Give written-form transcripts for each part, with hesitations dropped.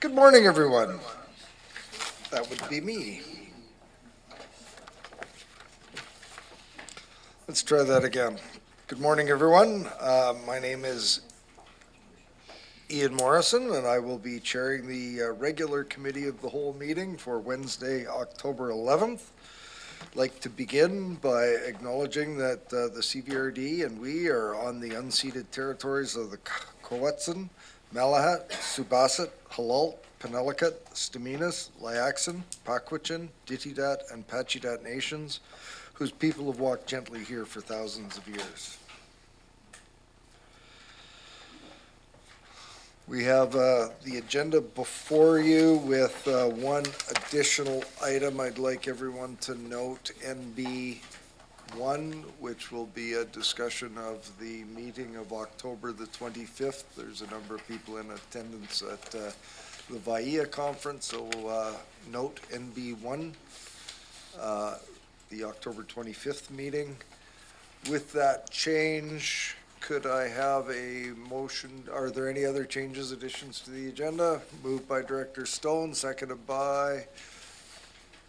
Good morning, everyone. That would be me. Let's try that again. Good morning, everyone. My name is Ian Morrison, and I will be chairing the regular committee of the whole meeting for Wednesday, October 11th. I'd like to begin by acknowledging that the CVRD and we are on the unceded territories of the Quw'utsun, Malahat, Subasit, Halalt, Penelakut, Staminas, Layaxin, Pakwichan, Ditidat, and Pachidat nations, whose people have walked gently here for thousands of years. We have the agenda before you with one additional item I'd like everyone to note, NB1, which will be a discussion of the meeting of October the 25th. There's a number of people in attendance at the VAIA conference, so note NB1, the October 25th meeting. With that change, could I have a motion? Are there any other changes, additions to the agenda? Moved by Director Stone, seconded by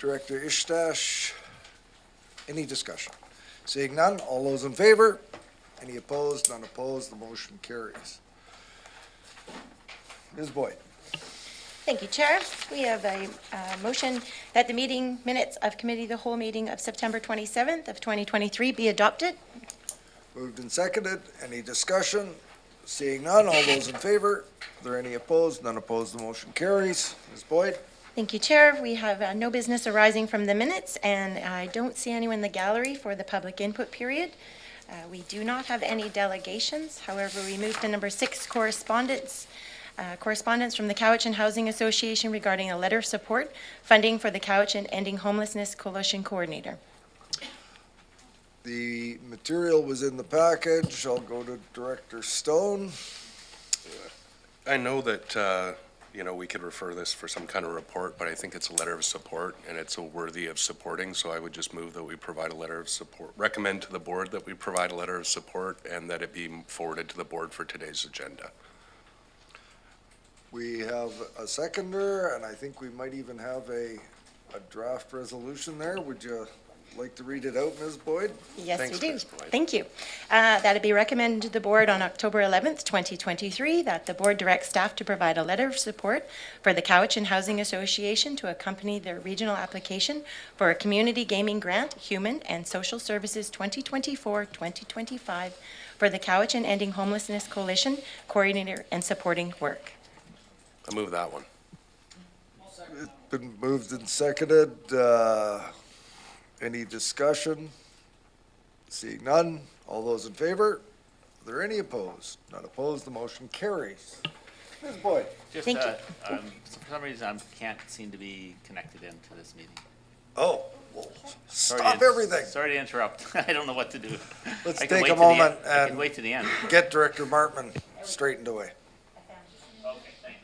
Director Ishtash. Any discussion? Seeing none, all those in favor? Any opposed? None opposed. The motion carries. Ms. Boyd. Thank you, Chair. We have a motion that the meeting minutes of Committee of the Whole meeting of September 27th of 2023 be adopted. Moved and seconded. Any discussion? Seeing none, all those in favor? Are there any opposed? None opposed. The motion carries. Ms. Boyd. Thank you, Chair. We have no business arising from the minutes, and I don't see anyone in the gallery for the public input period. We do not have any delegations. However, we move to number 6, correspondence. Correspondence from the Cowichan Housing Association regarding a letter of support funding for the Cowichan Ending Homelessness Coalition Coordinator. The material was in the package. I'll go to Director Stone. I know that, we could refer this for some kind of report, but I think it's a letter of support and it's worthy of supporting. So I would just move that we provide a letter of support, recommend to the board that we provide a letter of support and that it be forwarded to the board for today's agenda. We have a seconder, and I think we might even have a draft resolution there. Would you like to read it out, Ms. Boyd? Yes, Thanks, we do. Ms. Boyd. Thank you. That it be recommended to the board on October 11th, 2023, that the board direct staff to provide a letter of support for the Cowichan Housing Association to accompany their regional application for a community gaming grant, Human and Social Services 2024-2025 for the Cowichan Ending Homelessness Coalition coordinator and supporting work. I move that one. It's been moved and seconded. Any discussion? Seeing none, all those in favor? Are there any opposed? None opposed, the motion carries. Ms. Boyd. Just, Thank you. for some reason, I can't seem to be connected into this meeting. Oh, well, Sorry stop to- everything. Sorry to interrupt. I don't know what to do. Let's I can take wait a to the end. moment I can and wait to the end. get Director Martman straightened away. Okay, thank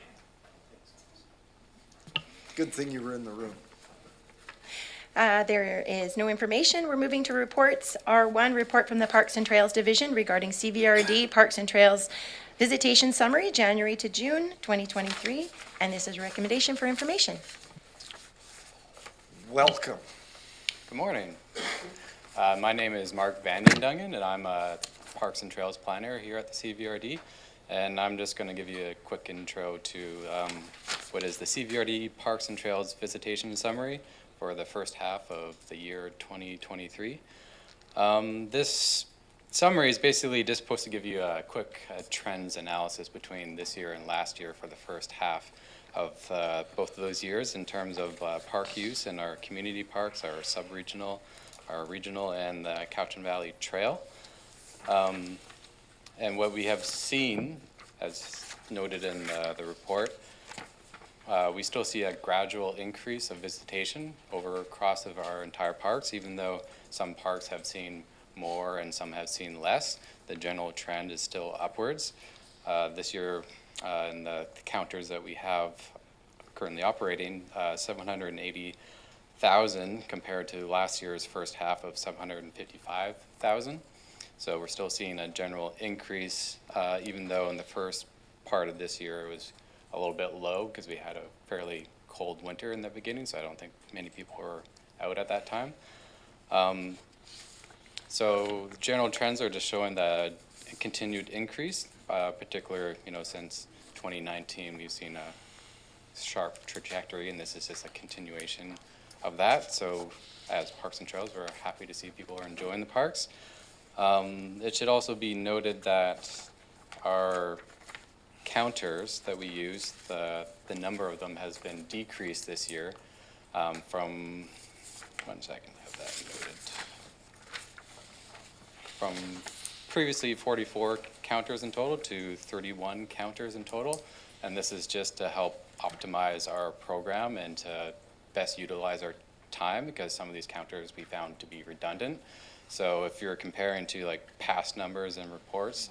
you. Good thing you were in the room. There is no information. We're moving to reports. R1, report from the Parks and Trails Division regarding CVRD Parks and Trails Visitation Summary, January to June 2023, and this is a recommendation for information. Welcome. Good morning. My name is Mark Vandendungen, and I'm a Parks and Trails Planner here at the CVRD. And I'm just going to give you a quick intro to what is the CVRD Parks and Trails Visitation Summary for the first half of the year 2023. This summary is basically just supposed to give you a quick trends analysis between this year and last year for the first half of both of those years in terms of park use in our community parks, our sub-regional, our regional, and the Cowichan Valley Trail. And what we have seen, as noted in the report, we still see a gradual increase of visitation across of our entire parks, even though some parks have seen more and some have seen less. The general trend is still upwards. This year, in the counters that we have currently operating, 780,000 compared to last year's first half of 755,000. So we're still seeing a general increase, even though in the first part of this year it was a little bit low because we had a fairly cold winter in the beginning, so I don't think many people were out at that time. So the general trends are just showing the continued increase, particular, since 2019, we've seen a sharp trajectory, and this is just a continuation of that. So as Parks and Trails, we're happy to see people are enjoying the parks. It should also be noted that our counters that we use, the number of them has been decreased this year from, one second, I have that noted. From previously 44 counters in total to 31 counters in total. And this is just to help optimize our program and to best utilize our time, because some of these counters we found to be redundant. So if you're comparing to like past numbers and reports,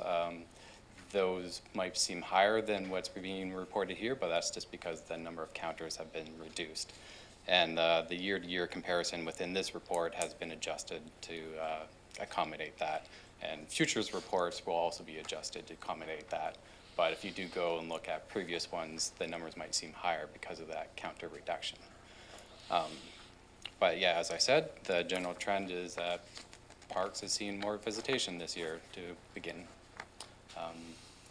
those might seem higher than what's being reported here, but that's just because the number of counters have been reduced. And the year-to-year comparison within this report has been adjusted to accommodate that. And futures reports will also be adjusted to accommodate that. But if you do go and look at previous ones, the numbers might seem higher because of that counter reduction. But yeah, as I said, the general trend is that Parks has seen more visitation this year to begin.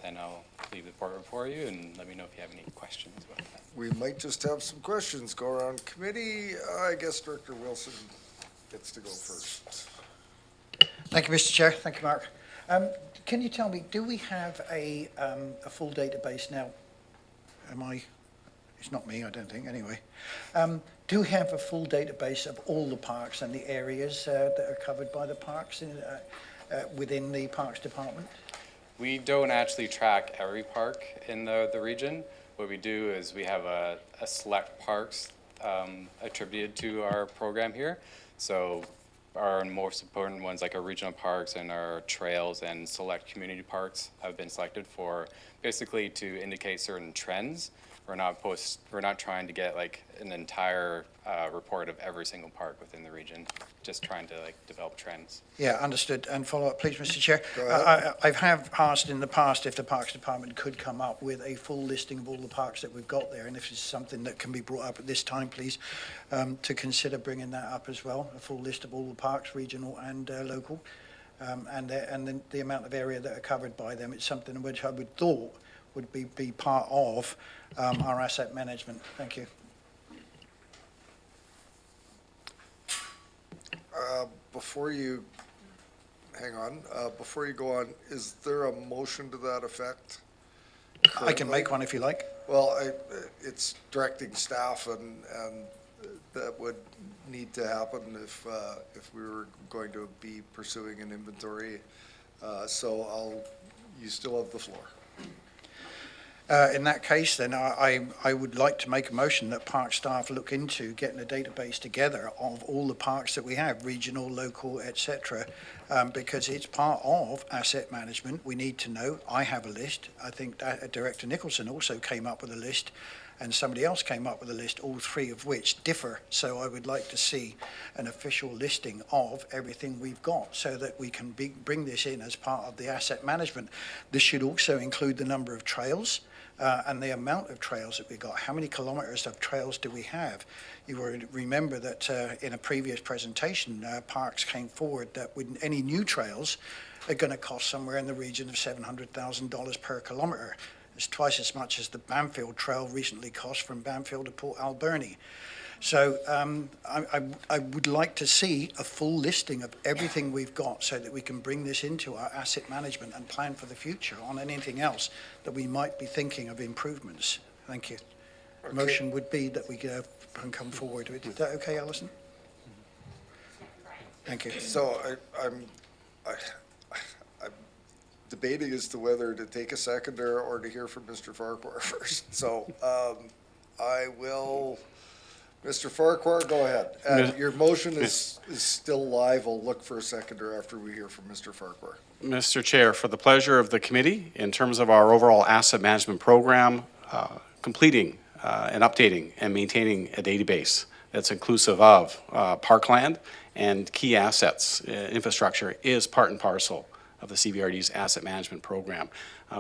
And I'll leave the board for you and let me know if you have any questions about that. We might just have some questions go around committee. I guess Director Wilson gets to go first. Thank you, Mr. Chair. Thank you, Mark. Can you tell me, do we have a full database now? It's not me, I don't think, anyway. Do we have a full database of all the parks and the areas that are covered by the parks within the Parks Department? We don't actually track every park in the region. What we do is we have a select parks attributed to our program here. So our most important ones, like our regional parks and our trails and select community parks, have been selected for basically to indicate certain trends. We're not trying to get like an entire report of every single park within the region, just trying to like develop trends. Yeah, understood. And follow up, please, Mr. Chair. Go ahead. I have asked in the past if the Parks Department could come up with a full listing of all the parks that we've got there, and if it's something that can be brought up at this time, please, to consider bringing that up as well, a full list of all the parks, regional and local, and the amount of area that are covered by them. It's something which I would thought would be part of our asset management. Thank you. Before you go on, is there a motion to that effect? I can make one if you like. Well, it's directing staff, and that would need to happen if we were going to be pursuing an inventory. So you still have the floor. In that case, then, I would like to make a motion that park staff look into getting a database together of all the parks that we have, regional, local, etc., because it's part of asset management. We need to know. I have a list. I think that Director Nicholson also came up with a list, and somebody else came up with a list, all three of which differ. So I would like to see an official listing of everything we've got so that we can bring this in as part of the asset management. This should also include the number of trails, and the amount of trails that we got. How many kilometres of trails do we have? You will remember that in a previous presentation, Parks came forward that with any new trails are going to cost somewhere in the region of $700,000 per kilometre. It's twice as much as the Banfield Trail recently cost from Banfield to Port Alberni. So I would like to see a full listing of everything we've got so that we can bring this into our asset management and plan for the future on anything else that we might be thinking of improvements. Thank you. Okay. Motion would be that we can come forward with. Is that okay, Alison? Thank you. So I'm debating as to whether to take a seconder or to hear from Mr. Farquhar first. So I will. Mr. Farquhar, go ahead. Your motion is still live. I'll look for a seconder after we hear from Mr. Farquhar. Mr. Chair, for the pleasure of the committee, in terms of our overall asset management program, completing and updating and maintaining a database that's inclusive of parkland and key assets, infrastructure, is part and parcel of the CVRD's asset management program.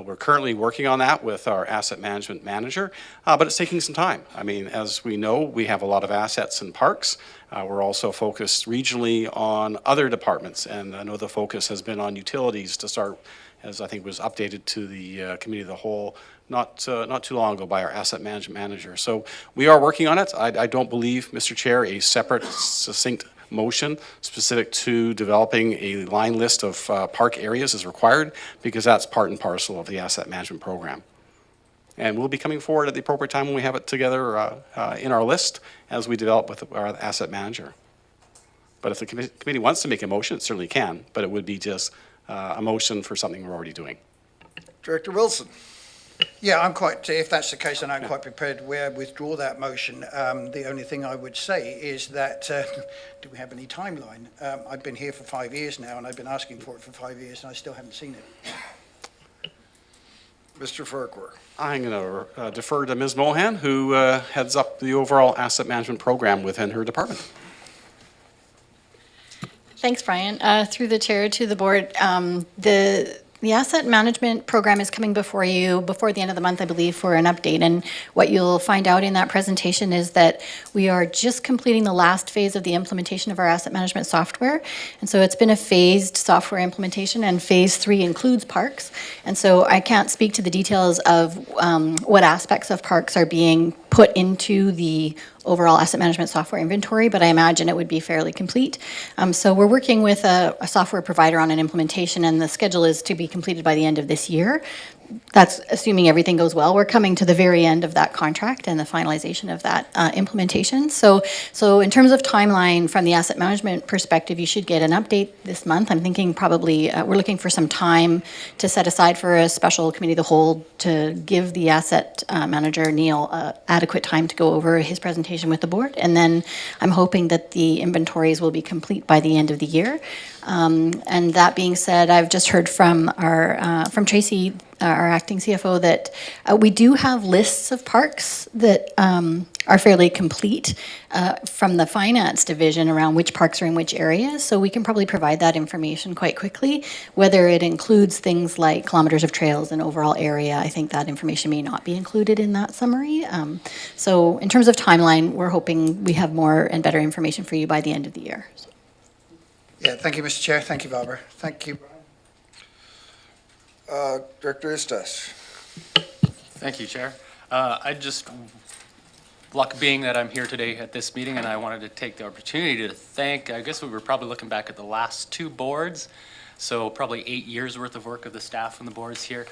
We're currently working on that with our asset management manager, but it's taking some time. I mean, as we know, we have a lot of assets in parks. We're also focused regionally on other departments, and I know the focus has been on utilities to start, as I think was updated to the committee of the whole not too long ago by our asset management manager. So we are working on it. I don't believe, Mr. Chair, a separate succinct motion specific to developing a line list of park areas is required, because that's part and parcel of the asset management program. And we'll be coming forward at the appropriate time when we have it together in our list as we develop with our asset manager. But if the committee wants to make a motion, it certainly can, but it would be just a motion for something we're already doing. Director Wilson. Yeah, if that's the case, then I'm quite prepared to withdraw that motion. The only thing I would say is that, do we have any timeline? I've been here for 5 years now, and I've been asking for it for 5 years, and I still haven't seen it. Mr. Farquhar. I'm going to defer to Ms. Mohan, who heads up the overall asset management program within her department. Thanks, Brian. Through the chair to the board, the asset management program is coming before you before the end of the month, I believe, for an update. And what you'll find out in that presentation is that we are just completing the last phase of the implementation of our asset management software. And so it's been a phased software implementation, and phase 3 includes parks. And so I can't speak to the details of what aspects of parks are being put into the overall asset management software inventory, but I imagine it would be fairly complete. So we're working with a software provider on an implementation, and the schedule is to be completed by the end of this year. That's assuming everything goes well. We're coming to the very end of that contract and the finalization of that implementation. So in terms of timeline from the asset management perspective, you should get an update this month. I'm thinking probably we're looking for some time to set aside for a special committee of the whole to give the asset manager, Neil, adequate time to go over his presentation with the board. And then I'm hoping that the inventories will be complete by the end of the year. And that being said, I've just heard from from Tracy, our acting CFO, that we do have lists of parks that are fairly complete from the finance division around which parks are in which areas. So we can probably provide that information quite quickly. Whether it includes things like kilometers of trails and overall area, I think that information may not be included in that summary. So in terms of timeline, we're hoping we have more and better information for you by the end of the year. So. Yeah, thank you, Mr. Chair. Thank you, Barbara. Thank you. Director Estes. Thank you, Chair. Luck being that I'm here today at this meeting, and I wanted to take the opportunity to thank, I guess we were probably looking back at the last 2 boards, so probably 8 years worth of work of the staff and the boards here,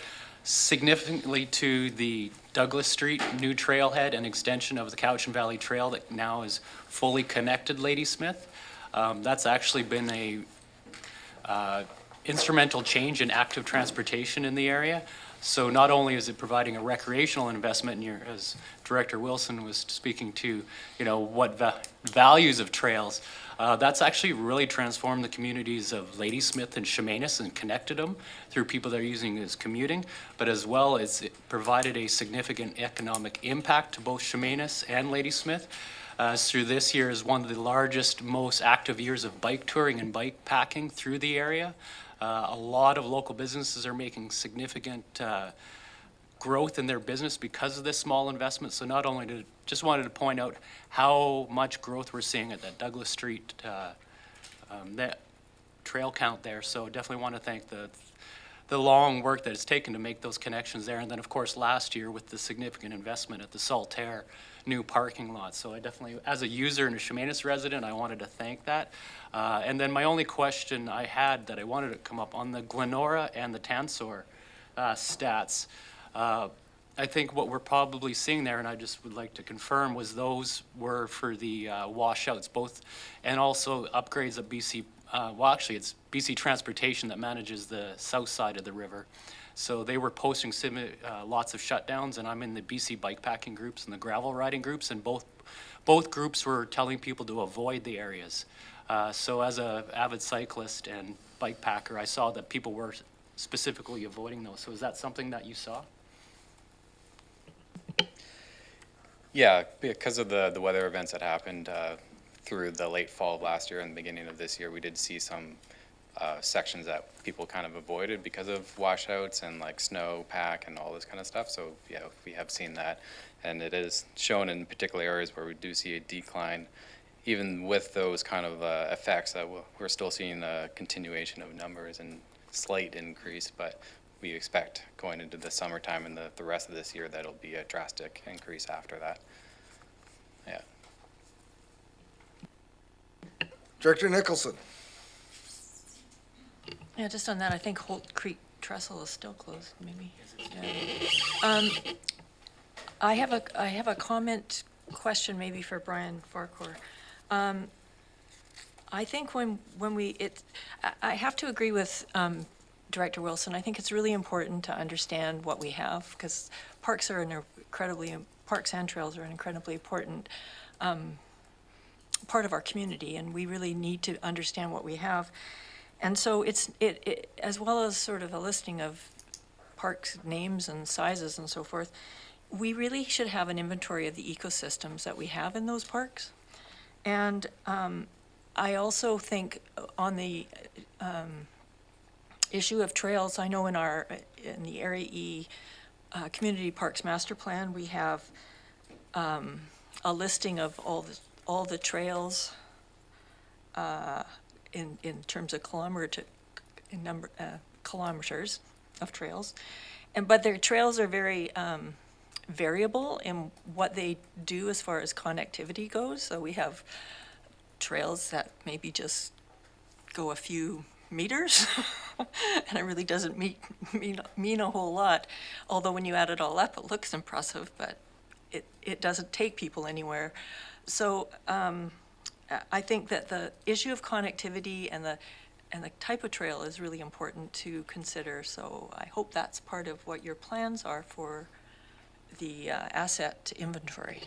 significantly to the Douglas Street new trailhead and extension of the Cowichan Valley Trail that now is fully connected Ladysmith. That's actually been a instrumental change in active transportation in the area. So not only is it providing a recreational investment, and as Director Wilson was speaking to, what values of trails, that's actually really transformed the communities of Ladysmith and Chemainus and connected them through people that are using it as commuting, but as well as it provided a significant economic impact to both Chemainus and Ladysmith. Through this year is one of the largest, most active years of bike touring and bike packing through the area. A lot of local businesses are making significant growth in their business because of this small investment. So not only just wanted to point out how much growth we're seeing at that Douglas Street that trail count there. So definitely want to thank the long work that it's taken to make those connections there. And then of course last year with the significant investment at the Saltaire new parking lot. So I definitely, as a user and a Chemainus resident, I wanted to thank that. And then my only question I had that I wanted to come up on the Glenora and the Tansor stats. I think what we're probably seeing there, and I just would like to confirm, was those were for the washouts, both, and also upgrades of BC, well actually it's BC Transportation that manages the south side of the river. So they were posting lots of shutdowns, and I'm in the BC bikepacking groups and the gravel riding groups, and both groups were telling people to avoid the areas. So as an avid cyclist and bike packer, I saw that people were specifically avoiding those. So is that something that you saw? Yeah, because of the weather events that happened through the late fall of last year and the beginning of this year, we did see some sections that people kind of avoided because of washouts and like snow pack and all this kind of stuff. So yeah, we have seen that, and it is shown in particular areas where we do see a decline. Even with those kind of effects, that we're still seeing a continuation of numbers and slight increase, but we expect going into the summertime and the rest of this year that it'll be a drastic increase after that. Yeah. Director Nicholson. Yeah, just on that, I think Holt Creek Trestle is still closed, maybe. Yeah. I have a comment, question maybe for Brian Farquhar. I think I have to agree with Director Wilson. I think it's really important to understand what we have, because parks and trails are an incredibly important part of our community, and we really need to understand what we have. And so it as well as sort of a listing of parks names and sizes and so forth, we really should have an inventory of the ecosystems that we have in those parks. And I also think on the issue of trails, I know in the Area E Community Parks Master Plan, we have a listing of all the trails in terms of kilometers of trails, but their trails are very variable in what they do as far as connectivity goes. So we have trails that maybe just go a few meters, and it really doesn't mean a whole lot. Although when you add it all up, it looks impressive, but it doesn't take people anywhere. So I think that the issue of connectivity and the type of trail is really important to consider. So I hope that's part of what your plans are for the asset inventory.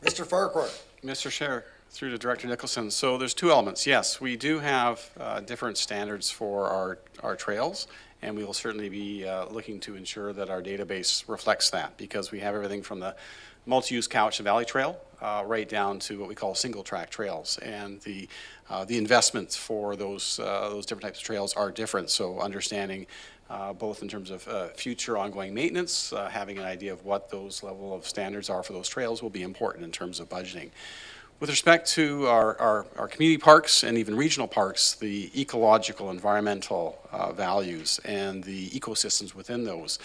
Mr. Farquhar. Mr. Chair, through to Director Nicholson. So there's two elements. Yes, we do have different standards for our trails, and we will certainly be looking to ensure that our database reflects that, because we have everything from the multi-use Cowichan Valley Trail right down to what we call single-track trails, and the investments for those different types of trails are different. So understanding both in terms of future ongoing maintenance, having an idea of what those level of standards are for those trails will be important in terms of budgeting. With respect to our community parks and even regional parks, the ecological, environmental values and the ecosystems within those,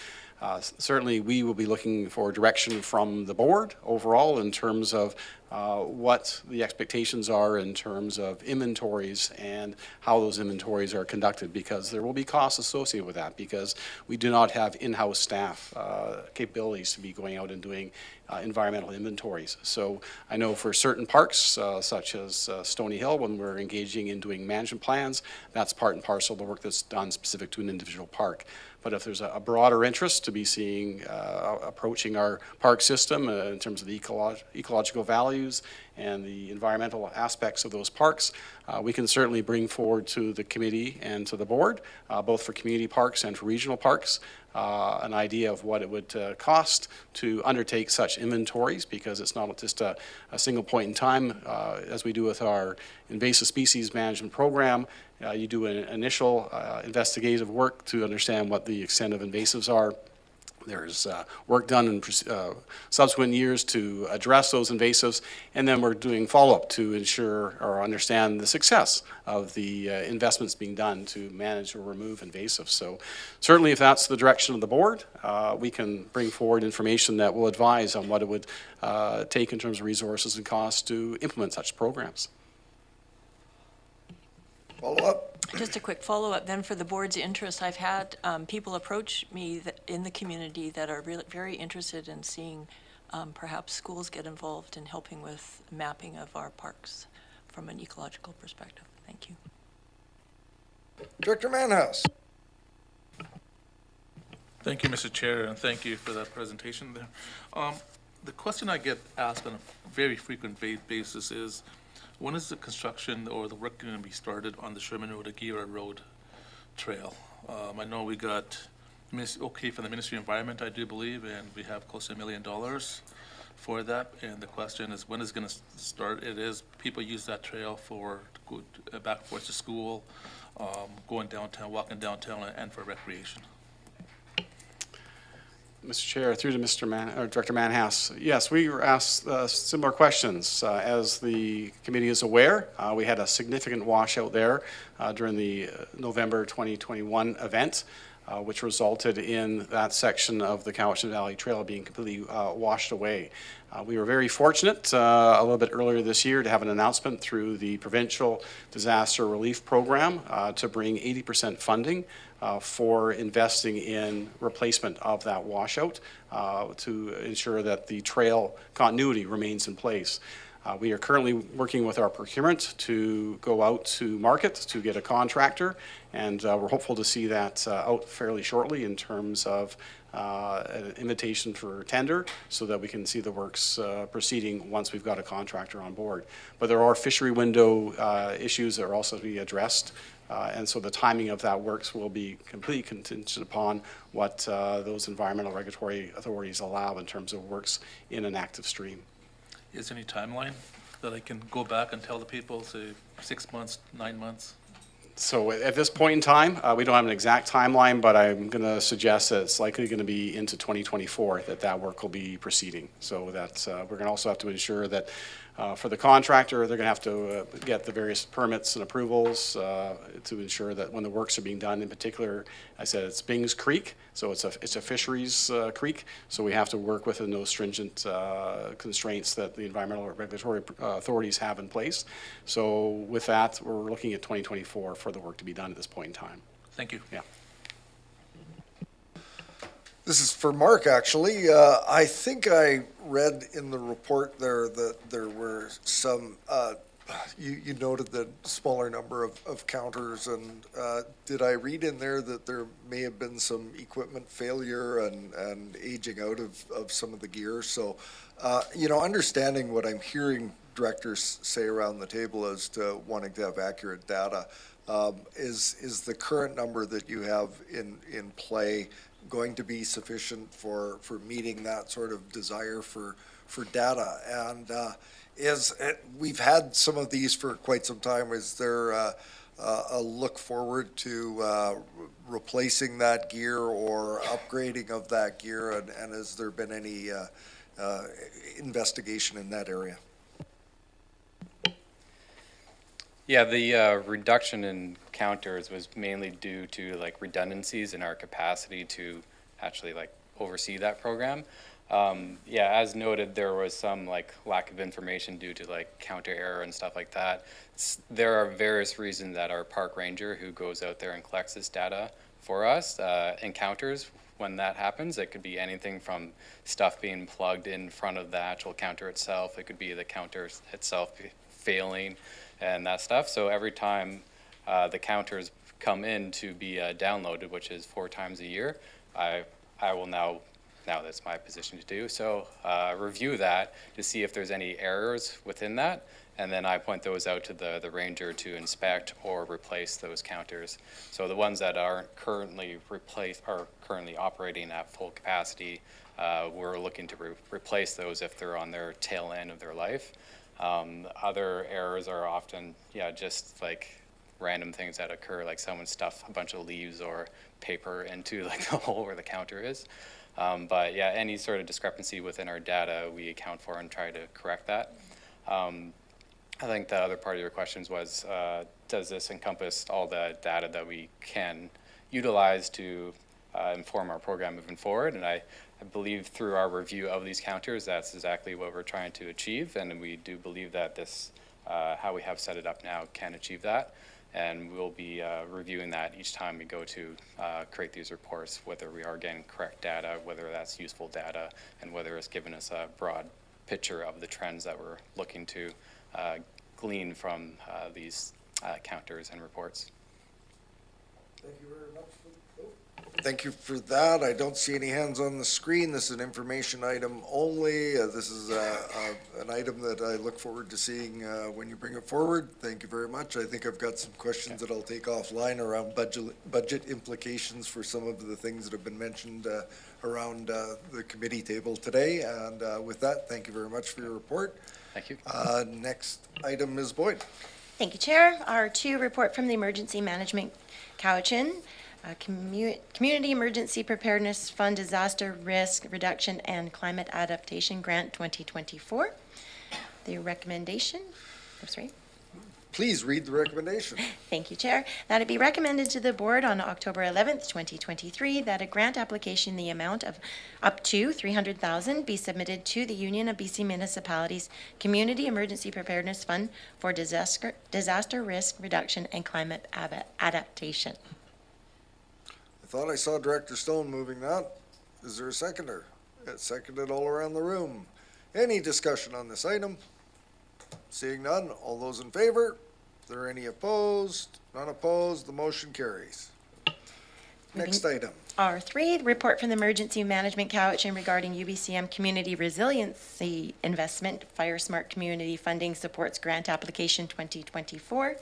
certainly we will be looking for direction from the board overall in terms of what the expectations are in terms of inventories and how those inventories are conducted, because there will be costs associated with that, because we do not have in-house staff capabilities to be going out and doing environmental inventories. So I know for certain parks, such as Stony Hill, when we're engaging in doing management plans, that's part and parcel of the work that's done specific to an individual park. But if there's a broader interest to be seeing, approaching our park system in terms of the ecological values and the environmental aspects of those parks, we can certainly bring forward to the committee and to the board, both for community parks and for regional parks, an idea of what it would cost to undertake such inventories, because it's not just a single point in time. As we do with our invasive species management program, you do an initial investigative work to understand what the extent of invasives are. There's work done in subsequent years to address those invasives, and then we're doing follow-up to ensure or understand the success of the investments being done to manage or remove invasives. So certainly if that's the direction of the board, we can bring forward information that will advise on what it would take in terms of resources and costs to implement such programs. Follow-up. Just a quick follow-up then for the board's interest. I've had people approach me in the community that are really very interested in seeing perhaps schools get involved in helping with mapping of our parks from an ecological perspective. Thank you. Director Manhouse. Thank you, Mr. Chair, and thank you for that presentation there. The question I get asked on a very frequent basis is, when is the construction or the work going to be started on the Sherman Road, Aguirre Road Trail? I know we got okay from the Ministry of Environment, I do believe, and we have close to $1 million. for that. And the question is, when is it going to start? It is, people use that trail for, back and forth to school, going downtown, walking downtown, and for recreation. Mr. Chair, through to Director Manhas. Yes, we were asked similar questions. As the committee is aware, we had a significant washout there during the November 2021 event, which resulted in that section of the Cowichan Valley Trail being completely washed away. We were very fortunate a little bit earlier this year to have an announcement through the Provincial Disaster Relief Program to bring 80% funding for investing in replacement of that washout to ensure that the trail continuity remains in place. We are currently working with our procurement to go out to market to get a contractor, and we're hopeful to see that out fairly shortly in terms of an invitation for tender so that we can see the works proceeding once we've got a contractor on board. But there are fishery window issues that are also to be addressed. And so the timing of that works will be completely contingent upon what those environmental regulatory authorities allow in terms of works in an active stream. Is there any timeline that I can go back and tell the people, say, 6 months, 9 months? So at this point in time, we don't have an exact timeline, but I'm going to suggest that it's likely going to be into 2024 that work will be proceeding. So that we're going to also have to ensure that for the contractor, they're going to have to get the various permits and approvals to ensure that when the works are being done, in particular, I said it's Bings Creek, so it's a fisheries creek, so we have to work within those stringent constraints that the environmental regulatory authorities have in place. So with that, we're looking at 2024 for the work to be done at this point in time. Thank you. Yeah. This is for Mark, actually. I think I read in the report there that there were some, you noted the smaller number of counters, and did I read in there that there may have been some equipment failure and aging out of some of the gear? So, understanding what I'm hearing directors say around the table as to wanting to have accurate data, is the current number that you have in play going to be sufficient for meeting that sort of desire for data? And we've had some of these for quite some time. Is there a look forward to replacing that gear or upgrading of that gear? And has there been any investigation in that area? Yeah, the reduction in counters was mainly due to redundancies in our capacity to actually oversee that program. Yeah, as noted, there was some lack of information due to counter error and stuff like that. There are various reasons that our park ranger who goes out there and collects this data for us encounters when that happens. It could be anything from stuff being plugged in front of the actual counter itself. It could be the counter itself failing and that stuff. So every time the counters come in to be downloaded, which is 4 times a year, I will now that's my position to do, so review that to see if there's any errors within that, and then I point those out to the ranger to inspect or replace those counters. So the ones that aren't currently currently operating at full capacity, we're looking to replace those if they're on their tail end of their life. Other errors are often, just random things that occur, like someone stuffed a bunch of leaves or paper into the hole where the counter is. But yeah, any sort of discrepancy within our data, we account for and try to correct that. I think the other part of your questions was, does this encompass all the data that we can utilize to inform our program moving forward? And I believe through our review of these counters, that's exactly what we're trying to achieve. And we do believe that this, how we have set it up now, can achieve that. And we'll be reviewing that each time we go to create these reports, whether we are getting correct data, whether that's useful data, and whether it's given us a broad picture of the trends that we're looking to glean from these counters and reports. Thank you for that. I don't see any hands on the screen. This is an information item only. This is an item that I look forward to seeing when you bring it forward. Thank you very much. I think I've got some questions that I'll take offline around budget implications for some of the things that have been mentioned around the committee table today. And with that, thank you very much for your report. Thank you. Next item, Ms. Boyd. Thank you, Chair. R2, report from the Emergency Management Cowichan, Community Emergency Preparedness Fund Disaster Risk Reduction and Climate Adaptation Grant 2024. The recommendation, Please read the recommendation. Thank you, Chair. That it be recommended to the Board on October 11th, 2023, that a grant application in the amount of up to $300,000 be submitted to the Union of BC Municipalities Community Emergency Preparedness Fund for disaster risk reduction and climate adaptation. I thought I saw Director Stone moving that. Is there a seconder? It's seconded all around the room. Any discussion on this item? Seeing none, all those in favor? Are there any opposed? None opposed, the motion carries. Next item. R3, the report from the Emergency Management Cowichan regarding UBCM Community Resiliency Investment Fire Smart Community Funding Supports Grant Application 2024.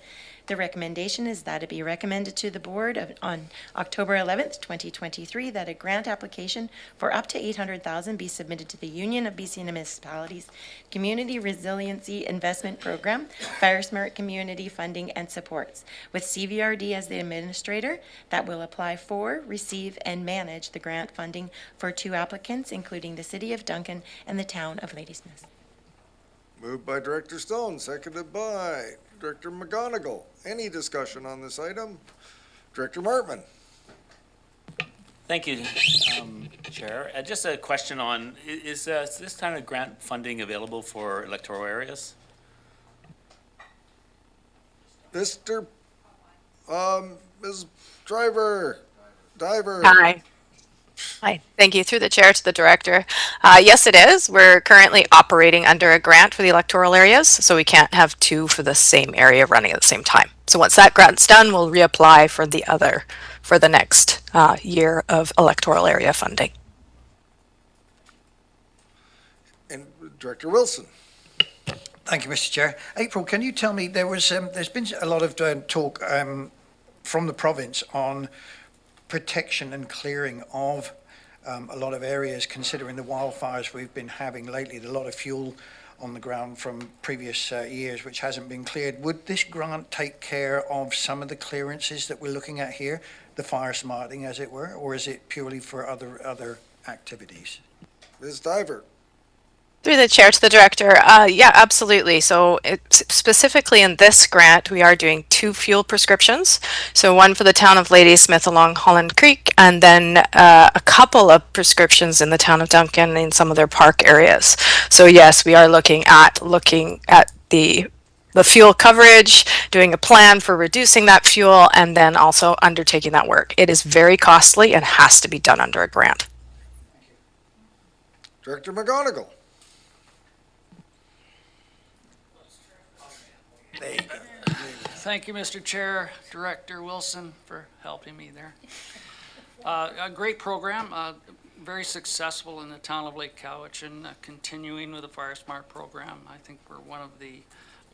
The recommendation is that it be recommended to the Board on October 11th, 2023, that a grant application for up to $800,000 be submitted to the Union of BC Municipalities Community Resiliency Investment Program, Fire Smart Community Funding and Supports, with CVRD as the administrator, that will apply for, receive, and manage the grant funding for 2 applicants, including the City of Duncan and the Town of Ladysmith. Moved by Director Stone, seconded by Director McGonigal. Any discussion on this item? Director Martman. Thank you, Chair. Just a question on, is this kind of grant funding available for electoral areas? Mr. Ms. Diver. Hi. Hi, thank you. Through the chair to the director. Yes, it is. We're currently operating under a grant for the electoral areas, so we can't have 2 for the same area running at the same time. So once that grant's done, we'll reapply for the other, for the next year of electoral area funding. And Director Wilson. Thank you, Mr. Chair. April, can you tell me, there's been a lot of talk from the province on protection and clearing of a lot of areas, considering the wildfires we've been having lately, a lot of fuel on the ground from previous years which hasn't been cleared. Would this grant take care of some of the clearances that we're looking at here, the fire smarting as it were, or is it purely for other activities? Ms. Diver. Through the chair to the director, yeah, absolutely. So specifically in this grant, we are doing 2 fuel prescriptions. So one for the town of Ladysmith along Holland Creek, and then a couple of prescriptions in the town of Duncan in some of their park areas. So yes, we are looking at the fuel coverage, doing a plan for reducing that fuel, and then also undertaking that work. It is very costly and has to be done under a grant. Director McGonigal. Thank you, Mr. Chair, Director Wilson, for helping me there. A great program, very successful in the town of Lake Cowichan, continuing with the Fire Smart program. I think we're one of the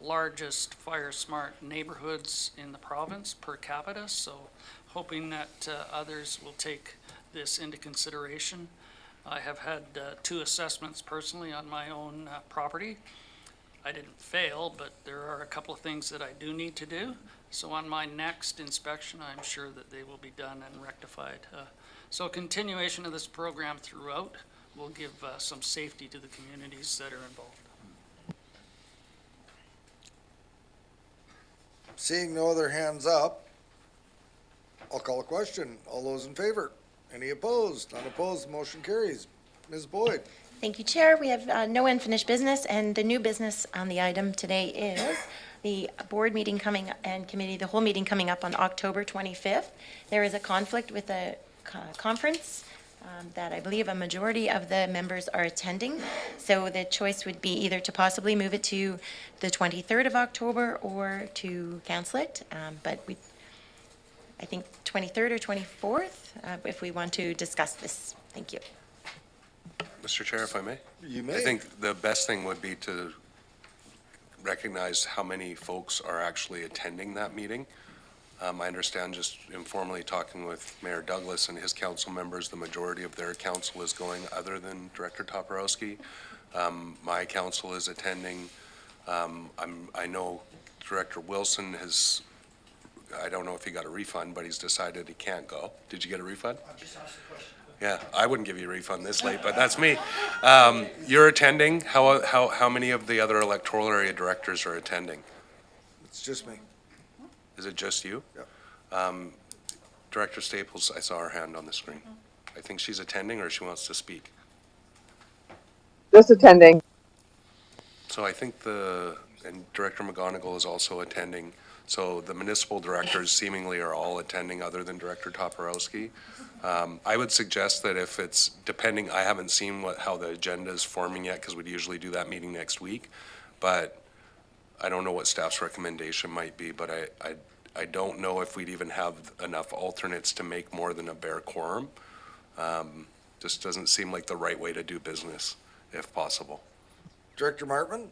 largest Fire Smart neighborhoods in the province per capita, so hoping that others will take this into consideration. I have had 2 assessments personally on my own property. I didn't fail, but there are a couple of things that I do need to do. So on my next inspection, I'm sure that they will be done and rectified. So a continuation of this program throughout will give some safety to the communities that are involved. Seeing no other hands up, I'll call a question. All those in favor? Any opposed? None opposed, the motion carries. Ms. Boyd. Thank you, Chair. We have no unfinished business, and the new business on the item today is the board meeting coming and committee, the whole meeting coming up on October 25th. There is a conflict with a conference that I believe a majority of the members are attending. So the choice would be either to possibly move it to the 23rd of October or to cancel it. But I think, 23rd or 24th, if we want to discuss this. Thank you. Mr. Chair, if I may? You may. I think the best thing would be to recognize how many folks are actually attending that meeting. I understand, just informally talking with Mayor Douglas and his council members, the majority of their council is going other than Director Toporowski. My council is attending. I know Director Wilson has, I don't know if he got a refund, but he's decided he can't go. Did you get a refund? I just asked the question. Yeah, I wouldn't give you a refund this late, but that's me. You're attending. How many of the other electoral area directors are attending? It's just me. Is it just you? Yep. Director Staples, I saw her hand on the screen. I think she's attending, or she wants to speak. Just attending. So I think and Director McGonigal is also attending. So the municipal directors seemingly are all attending other than Director Toporowski. I would suggest that if it's depending, I haven't seen how the agenda is forming yet, because we'd usually do that meeting next week. But I don't know what staff's recommendation might be, but I don't know if we'd even have enough alternates to make more than a bare quorum. Just doesn't seem like the right way to do business, if possible. Director Martman?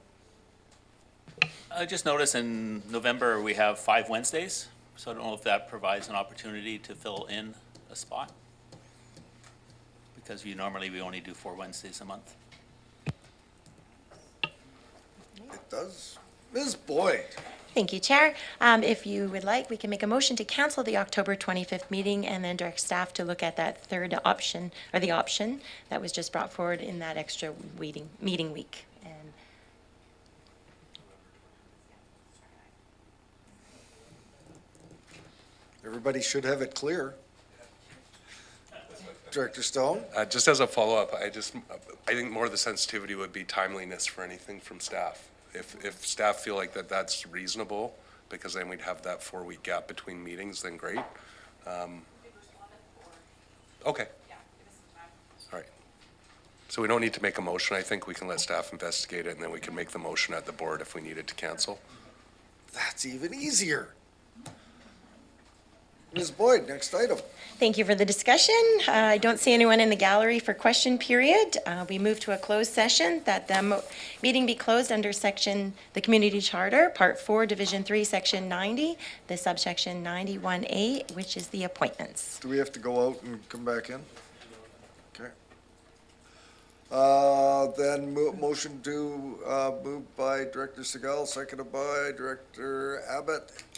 I just noticed in November, we have 5 Wednesdays, so I don't know if that provides an opportunity to fill in a spot. Because we only do 4 Wednesdays a month. It does. Ms. Boyd? Thank you, Chair. If you would like, we can make a motion to cancel the October 25th meeting and then direct staff to look at that third option, or the option that was just brought forward in that extra meeting week. And Everybody should have it clear. Director Stone? Just as a follow-up, I think more of the sensitivity would be timeliness for anything from staff. If staff feel like that's reasonable, because then we'd have that 4-week gap between meetings, then great. Okay. All right. So we don't need to make a motion. I think we can let staff investigate it, and then we can make the motion at the board if we needed to cancel. That's even easier. Ms. Boyd, next item. thank you for the discussion. I don't see anyone in the gallery for question period. We move to a closed session, that the meeting be closed under the Community Charter, Part 4, Division 3, Section 90, the subsection 91A, which is the appointments. Do we have to go out and come back in? Okay. Then motion to move by Director Segal, seconded by Director Abbott.